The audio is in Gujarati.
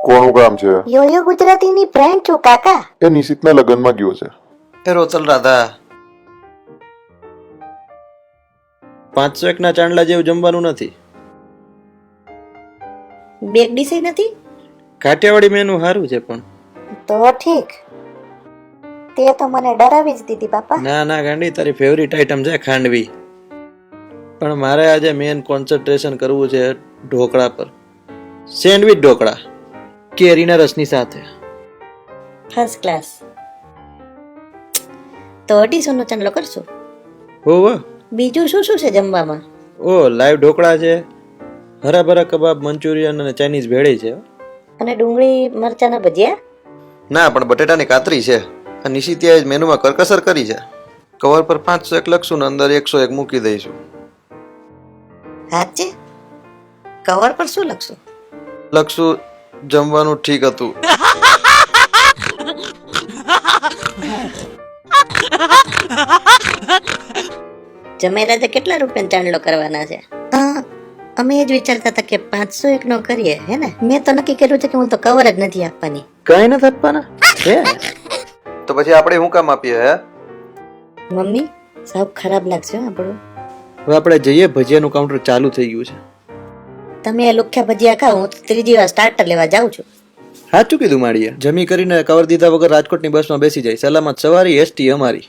કોનું કામ છે? યોયો ગુજરાતીની ફ્રેન્ડ છું કાકા. એ નિશિતના લગ્નમાં ગયો છે. એ રોતલ રાધા 501 ના ચાંદલા જેવું જમવાનું નથી. બેગ ડીશે નથી કાઠિયાવાડી મેનુ સારું છે પણ તો ઠીક. તે તો મને ડરાવી જ દીધી બાપા. ના ના ગાંડી તારી ફેવરિટ આઈટમ છે ખાંડવી. પણ મારે આજે મેન કોન્સન્ટ્રેશન કરવું છે ઢોકળા પર. સેન્ડવિચ ઢોકળા કેરીના રસની સાથે. First class. તો 250 નો ચાંદલો કરશું. હોવ બીજું શું શું છે જમવામાં? ઓ લાઈવ ઢોકળા છે, હરાભરા કબાબ, મંચુરિયન અને ચાઇનીઝ ભેળી છે. અને ડુંગળી મરચાના ભજીયા. ના પણ બટેટાની કાતરી છે. આ નિશિતિયાએ મેનુમાં કરકસર કરી છે. કવર પર 501 લખશું ને અંદર 101 મૂકી દઈશું. સાચે? કવર પર શું લખશું? લખશું જમવાનું ઠીક હતું. જમેરાજે કેટલા રૂપિયાનો ચાંદલો કરવાના છે? અમે એ જ વિચારતા હતા કે 501 નો કરીએ હે ને. મેં તો નક્કી કર્યું છે કે હું તો કવર જ નથી આપવાની. કઈ નથી આપવાના હે? તો પછી આપણે શું કામ આપીએ હે? મમ્મી સાવ ખરાબ લાગશે હો આપણું. હવે આપણે જઈએ, ભજીયાનું કાઉન્ટર ચાલુ થઈ ગયું છે. તમે એ લુખ્યા ભજીયા ખાઓ, હું તો ત્રીજી વાર સ્ટાર્ટર લેવા જાઉં છું. સાચું કીધું માળીએ. જમી કરીને કવર દીધા વગર રાજકોટની બસમાં બેસી જાય. સલામત સવારી, એસટી અમારી.